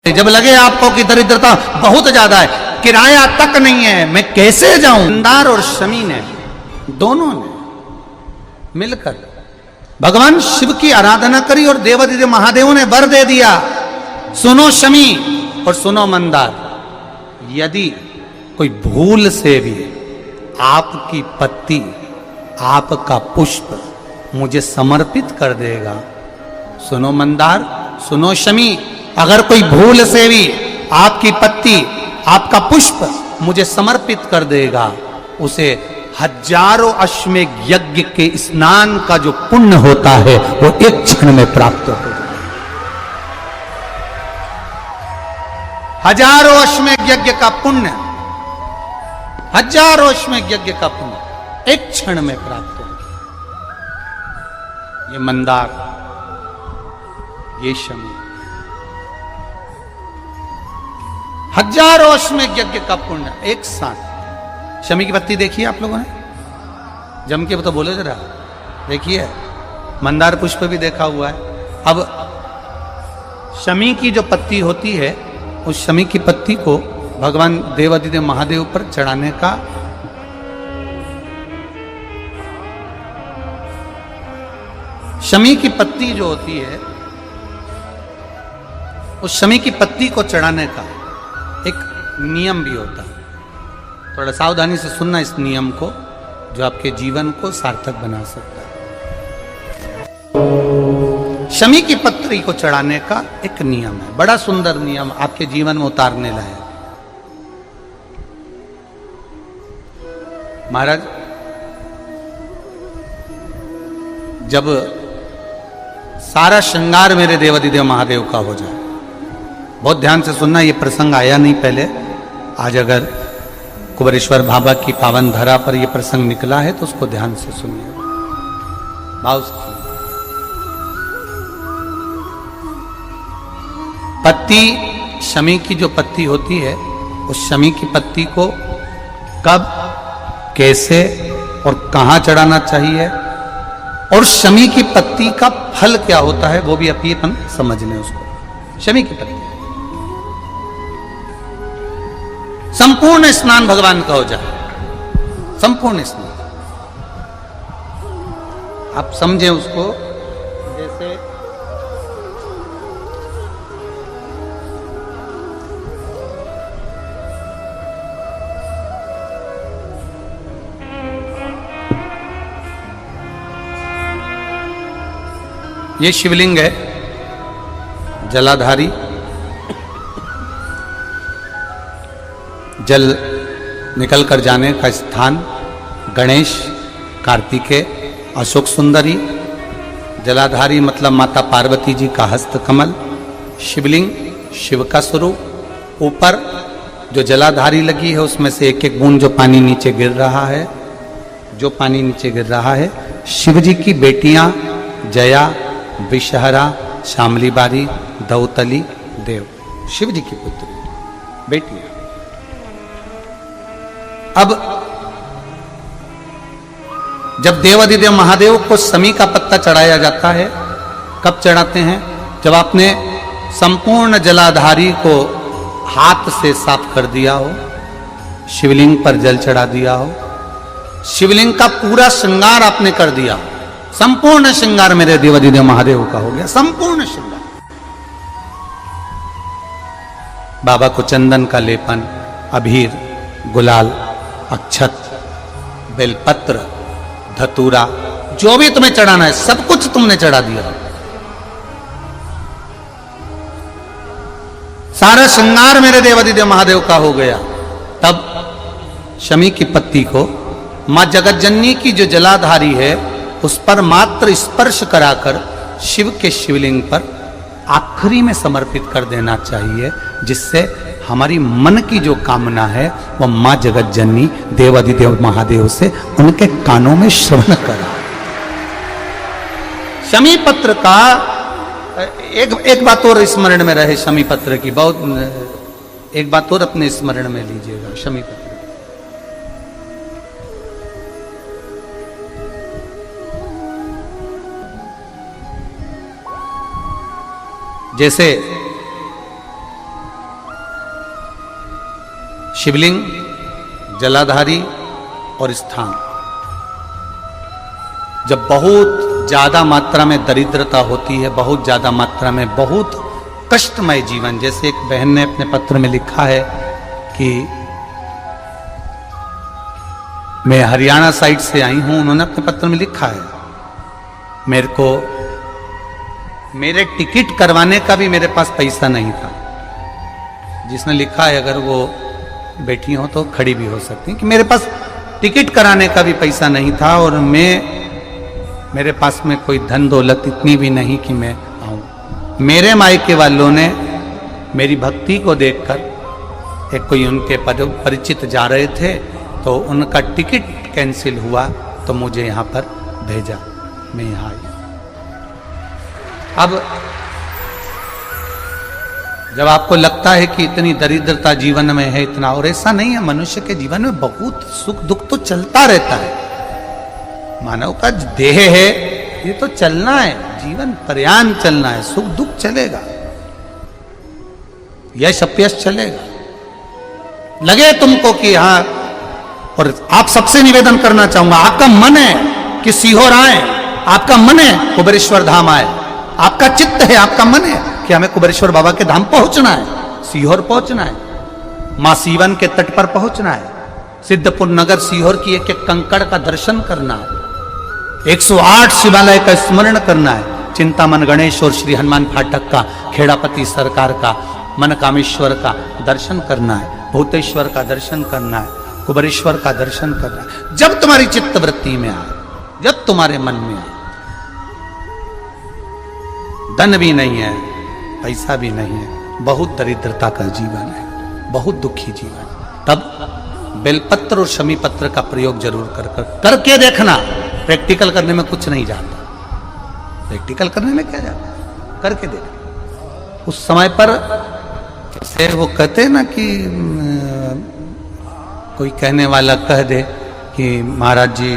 जब लगे आपको कि दरिद्रता बहुत ज्यादा है, किराया तक नहीं है, मैं कैसे जाऊं। मंदार और शमी ने दोनों ने मिलकर भगवान शिव की आराधना करी और देवादिदेव महादेव ने वर दे दिया, सुनो शमी और सुनो मंदार, यदि कोई भूल से भी आपकी पत्ती, आपका पुष्प मुझे समर्पित कर देगा, सुनो मंदार, सुनो शमी, अगर कोई भूल से भी आपकी पत्ती, आपका पुष्प मुझे समर्पित कर देगा, उसे हजारों अश्वमेघ यज्ञ के स्नान का जो पुण्य होता है वो एक क्षण में प्राप्त हो जाए। हजारों अश्वमेघ यज्ञ का पुण्य, हजारों अश्वमेघ यज्ञ का पुण्य एक क्षण में प्राप्त हो। ये मंदार, ये शमी, हजारों अश्वमेघ यज्ञ का पुण्य एक साथ। शमी की पत्ती देखिए आप लोगों ने, जम के तो बोले जरा, देखिए मंदार पुष्प भी देखा हुआ है। अब शमी की जो पत्ती होती है, उस शमी की पत्ती को भगवान देवादिदेव महादेव पर चढ़ाने का शमी की पत्ती जो होती है, उस शमी की पत्ती को चढ़ाने का एक नियम भी होता है। थोड़ा सावधानी से सुनना इस नियम को, जो आपके जीवन को सार्थक बना सकता है। शमी की पत्री को चढ़ाने का एक नियम है, बड़ा सुंदर नियम, आपके जीवन में उतारने लायक। महाराज, जब सारा श्रृंगार मेरे देवादिदेव महादेव का हो जाए, बहुत ध्यान से सुनना, ये प्रसंग आया नहीं पहले, आज अगर कुबेरेश्वर बाबा की पावन धरा पर यह प्रसंग निकला है तो उसको ध्यान से सुनिए, भाव से सुनिए। पत्ती, शमी की जो पत्ती होती है, उस शमी की पत्ती को कब, कैसे और कहां चढ़ाना चाहिए, और शमी की पत्ती का फल क्या होता है, वो भी अपन समझ लें उसको। शमी की पत्ती, संपूर्ण स्नान भगवान का हो जाए, संपूर्ण स्नान। आप समझे उसको, जैसे ये शिवलिंग है, जलाधारी, जल निकल कर जाने का स्थान, गणेश, कार्तिकेय, अशोक सुंदरी, जलाधारी मतलब माता पार्वती जी का हस्त कमल, शिवलिंग, शिव का स्वरूप, ऊपर जो जलाधारी लगी है उसमें से एक एक बूंद जो पानी नीचे गिर रहा है, जो पानी नीचे गिर रहा है, शिव जी की बेटियां जया, विषहरा, शामली बारी, दौतली, देव, शिव जी की पुत्री बेटियां। अब जब देवादिदेव महादेव को शमी का पत्ता चढ़ाया जाता है, कब चढ़ाते हैं, जब आपने संपूर्ण जलाधारी को हाथ से साफ कर दिया हो, शिवलिंग पर जल चढ़ा दिया हो, शिवलिंग का पूरा श्रृंगार आपने कर दिया, संपूर्ण श्रृंगार मेरे देवादिदेव महादेव का हो गया, संपूर्ण श्रृंगार। बाबा को चंदन का लेपन, अबीर, गुलाल, अक्षत, बेलपत्र, धतूरा, जो भी तुम्हें चढ़ाना है सब कुछ तुमने चढ़ा दिया, सारा श्रृंगार मेरे देवादिदेव महादेव का हो गया। तब शमी की पत्ती को मां जगतजननी की जो जलाधारी है उस पर मात्र स्पर्श कराकर शिव के शिवलिंग पर आखिरी में समर्पित कर देना चाहिए, जिससे हमारी मन की जो कामना है वो मां जगतजननी देवादिदेव महादेव से उनके कानों में श्रवण करा। शमी पत्र का एक बात और स्मरण में रहे, शमी पत्र की बहुत एक बात और अपने स्मरण में लीजिएगा। शमी पत्र जैसे शिवलिंग, जलाधारी और स्थान। जब बहुत ज्यादा मात्रा में दरिद्रता होती है, बहुत ज्यादा मात्रा में बहुत कष्टमय जीवन, जैसे एक बहन ने अपने पत्र में लिखा है कि मैं हरियाणा साइड से आई हूं, उन्होंने अपने पत्र में लिखा है मेरे को मेरे टिकट करवाने का भी मेरे पास पैसा नहीं था। जिसने लिखा है अगर वो बैठी हो तो खड़ी भी हो सकती है कि मेरे पास टिकट कराने का भी पैसा नहीं था और मेरे पास में कोई धन दौलत इतनी भी नहीं कि मैं आऊं। मेरे मायके वालों ने मेरी भक्ति को देखकर, एक कोई उनके परिचित जा रहे थे तो उनका टिकट कैंसिल हुआ तो मुझे यहाँ पर भेजा, मैं यहाँ आई। अब जब आपको लगता है कि इतनी दरिद्रता जीवन में है इतना, और ऐसा नहीं है, मनुष्य के जीवन में बहुत सुख दुख तो चलता रहता है। मानव का देह है, ये तो चलना है, जीवन पर्यान चलना है, सुख दुख चलेगा, यश अपयश चलेगा। लगे तुमको कि हाँ, और आप सबसे निवेदन करना चाहूंगा, आपका मन है कि सीहोर आए, आपका मन है कुबेरेश्वर धाम आए, आपका चित्त है, आपका मन है कि हमें कुबेरेश्वर बाबा के धाम पहुंचना है, सीहोर पहुंचना है, मां सीवन के तट पर पहुंचना है, सिद्धपुर नगर सीहोर की एक एक कंकड़ का दर्शन करना है, 108 शिवालय का स्मरण करना है, चिंतामन गणेश और श्री हनुमान फाटक का, खेड़ापति सरकार का, मनकामेश्वर का दर्शन करना है, भूतेश्वर का दर्शन करना है, कुबेरेश्वर का दर्शन करना है। जब तुम्हारी चित्त वृत्ति में आए, जब तुम्हारे मन में आए, धन भी नहीं है, पैसा भी नहीं है, बहुत दरिद्रता का जीवन है, बहुत दुखी जीवन, तब बेलपत्र और शमी पत्र का प्रयोग जरूर करके देखना। प्रैक्टिकल करने में कुछ नहीं जाता, प्रैक्टिकल करने में क्या जाता, करके देखना। उस समय पर से वो कहते हैं ना कि कोई कहने वाला कह दे कि महाराज जी,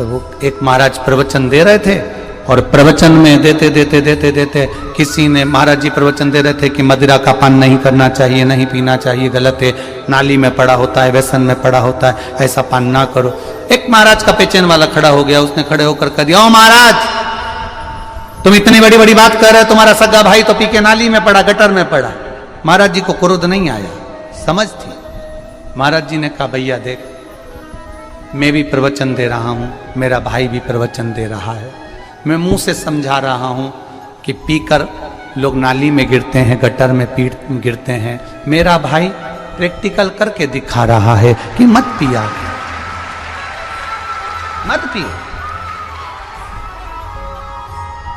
वो एक महाराज प्रवचन दे रहे थे और प्रवचन में देते देते किसी ने, महाराज जी प्रवचन दे रहे थे कि मदिरा का पान नहीं करना चाहिए, नहीं पीना चाहिए, गलत है, नाली में पड़ा होता है, व्यसन में पड़ा होता है, ऐसा पान ना करो। एक महाराज का पेचेन वाला खड़ा हो गया, उसने खड़े होकर कह दिया, ओ महाराज तुम इतनी बड़ी बड़ी बात कर रहे हो, तुम्हारा सगा भाई तो पी के नाली में पड़ा, गटर में पड़ा। महाराज जी को क्रोध नहीं आया, समझ थी। महाराज जी ने कहा, भैया देख, मैं भी प्रवचन दे रहा हूं, मेरा भाई भी प्रवचन दे रहा है, मैं मुंह से समझा रहा हूं कि पीकर लोग नाली में गिरते हैं, गटर में गिरते हैं, मेरा भाई प्रैक्टिकल करके दिखा रहा है कि मत पिया, मत पियो।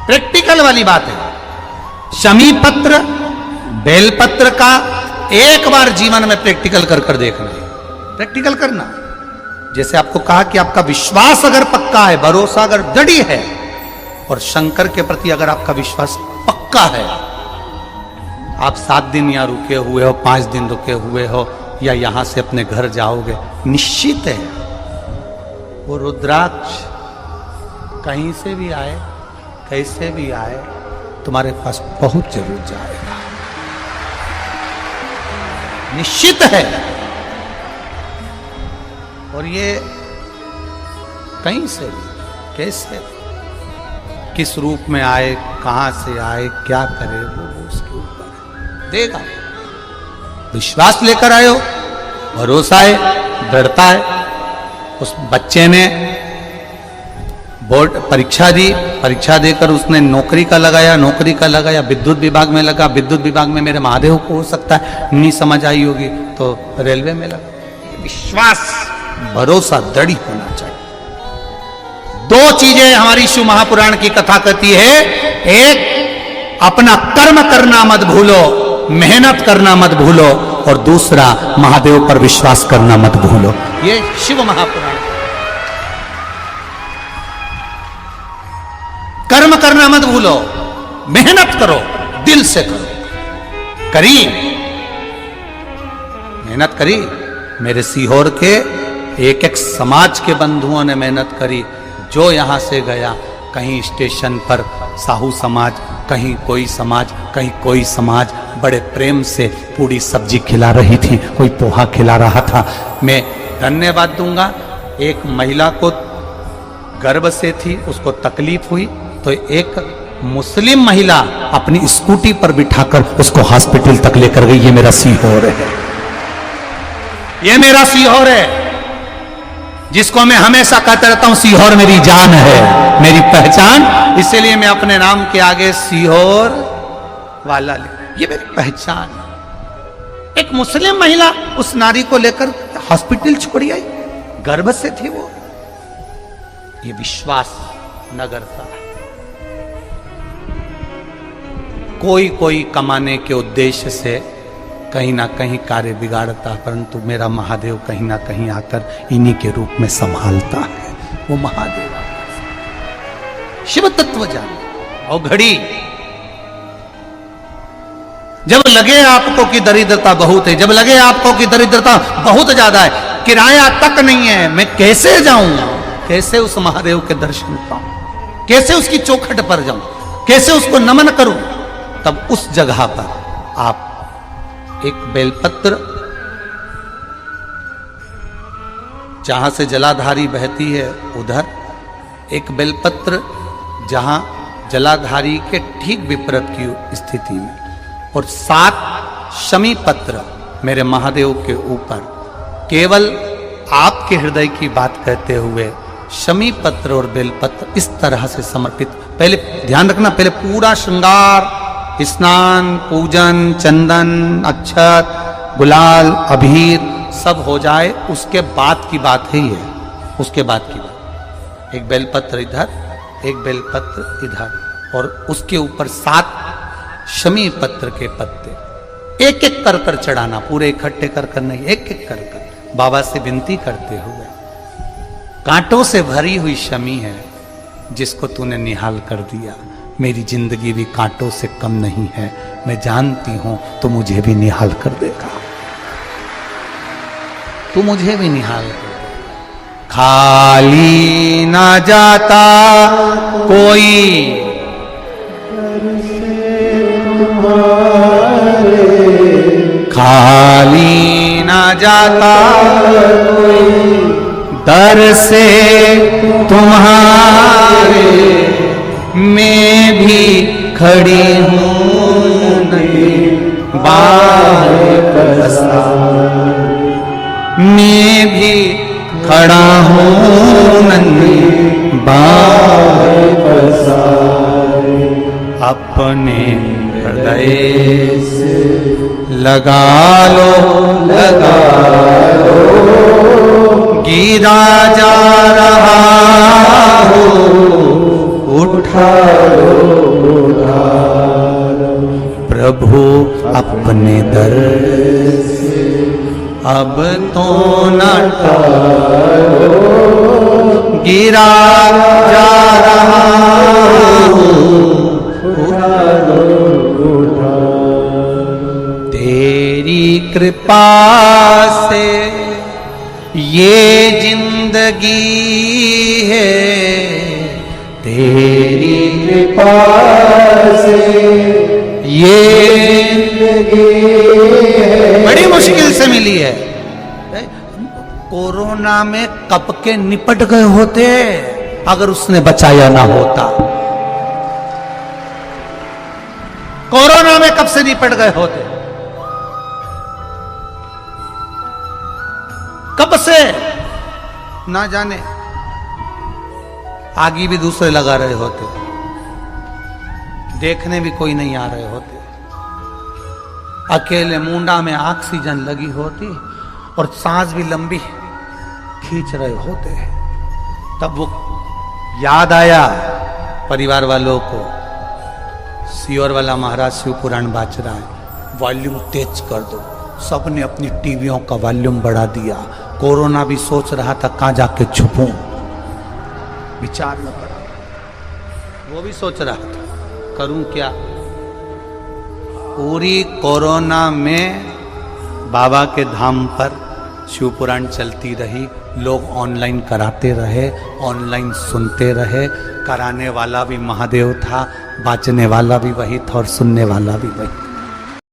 प्रैक्टिकल वाली बात है। शमी पत्र, बेलपत्र का एक बार जीवन में प्रैक्टिकल कर देखना, प्रैक्टिकल करना। जैसे आपको कहा कि आपका विश्वास अगर पक्का है, भरोसा अगर दृढ़ है, और शंकर के प्रति अगर आपका विश्वास पक्का है, आप 7 दिन यहाँ रुके हुए हो, 5 दिन रुके हुए हो, या यहां से अपने घर जाओगे, निश्चित है वो रुद्राक्ष कहीं से भी आए, कैसे भी आए, तुम्हारे पास पहुंच जरूर जाएगा, निश्चित है। और ये कहीं से भी, कैसे, किस रूप में आए, कहां से आए, क्या करे, वो उसके ऊपर है, देगा। विश्वास लेकर आए हो, भरोसा है, दृढ़ता है। उस बच्चे ने बोर्ड परीक्षा दी, परीक्षा देकर उसने नौकरी का लगाया, विद्युत विभाग में लगा, विद्युत विभाग में मेरे महादेव को हो सकता है नहीं समझ आई होगी तो रेलवे में लगा। विश्वास, भरोसा दृढ़ होना चाहिए। 2 चीजें हमारी शिव महापुराण की कथा कहती है, एक अपना कर्म करना मत भूलो, मेहनत करना मत भूलो, और दूसरा महादेव पर विश्वास करना मत भूलो। ये शिव महापुराण। कर्म करना मत भूलो, मेहनत करो, दिल से करो। करी मेहनत करी, मेरे सीहोर के एक एक समाज के बंधुओं ने मेहनत करी। जो यहां से गया, कहीं स्टेशन पर साहू समाज कहीं कोई समाज बड़े प्रेम से पूरी सब्जी खिला रही थी, कोई पोहा खिला रहा था। मैं धन्यवाद दूंगा। एक महिला को गर्भ से थी, उसको तकलीफ हुई तो एक मुस्लिम महिला अपनी स्कूटी पर बिठाकर उसको हॉस्पिटल तक लेकर गई। ये मेरा सीहोर है, ये मेरा सीहोर है, जिसको मैं हमेशा कहता रहता हूं सीहोर मेरी जान है, मेरी पहचान। इसलिए मैं अपने नाम के आगे सीहोर वाला ये मेरी पहचान है। एक मुस्लिम महिला उस नारी को लेकर हॉस्पिटल छोड़ी आई, गर्भ से थी वो। ये विश्वास नगर था। कोई कमाने के उद्देश्य से कहीं ना कहीं कार्य बिगाड़ता, परंतु मेरा महादेव कहीं ना कहीं आकर इन्हीं के रूप में संभालता है। वो महादेव शिव तत्व जाने। और घड़ी जब लगे आपको कि दरिद्रता बहुत है, जब लगे आपको कि दरिद्रता बहुत ज्यादा है, किराया तक नहीं है, मैं कैसे जाऊं, कैसे उस महादेव के दर्शन पाऊं, कैसे उसकी चौखट पर जाऊं, कैसे उसको नमन करूं, तब उस जगह पर आप एक बेलपत्र, जहां से जलाधारी बहती है उधर एक बेलपत्र, जहां जलाधारी के ठीक विपरीत की स्थिति में, और 7 शमी पत्र मेरे महादेव के ऊपर, केवल आपके हृदय की बात कहते हुए शमी पत्र और बेलपत्र इस तरह से समर्पित। पहले ध्यान रखना, पहले पूरा श्रृंगार, स्नान, पूजन, चंदन, अक्षत, गुलाल, अबीर सब हो जाए, उसके बाद की बात है ये, उसके बाद की बात। एक बेलपत्र इधर, एक बेलपत्र इधर, और उसके ऊपर 7 शमी पत्र के पत्ते एक एक कर कर चढ़ाना, पूरे इकट्ठे कर कर नहीं, एक एक कर कर बाबा से विनती करते हुए। कांटों से भरी हुई शमी है जिसको तूने निहाल कर दिया, मेरी जिंदगी भी कांटों से कम नहीं है, मैं जानती हूं तो मुझे भी निहाल कर देगा, तू मुझे भी निहाल कर देगा। खाली ना जाता कोई खाली ना जाता कोई, दर से तुम्हारे मैं भी खड़ी हूँ नहीं बाहर पसार, मैं भी खड़ा हूँ नहीं बाहर पसार, अपने हृदय से लगा लो गिरा जा रहा हो, उठा लो प्रभु अपने दर से, अब तो न टालो, गिरा जा रहा हो, उठा लो। तेरी कृपा से ये जिंदगी है, तेरी कृपा से ये जिंदगी है। बड़ी मुश्किल से मिली है। कोरोना में कब के निपट गए होते अगर उसने बचाया ना होता। कोरोना में कब से निपट गए होते, कब से ना जाने, आगे भी दूसरे लगा रहे होते, देखने भी कोई नहीं आ रहे होते, अकेले मुंडा में ऑक्सीजन लगी होती और सांस भी लंबी खींच रहे होते। तब वो याद आया परिवार वालों को, सीहोर वाला महाराज शिव पुराण बाच रहा है, वॉल्यूम तेज कर दो। सबने अपनी टीवियों का वॉल्यूम बढ़ा दिया। कोरोना भी सोच रहा था कहां जाके छुपूं, विचार में पड़ा, वो भी सोच रहा था करूं क्या। पूरी कोरोना में बाबा के धाम पर शिव पुराण चलती रही, लोग ऑनलाइन कराते रहे, ऑनलाइन सुनते रहे, कराने वाला भी महादेव था, बाचने वाला भी वही था और सुनने वाला भी वही।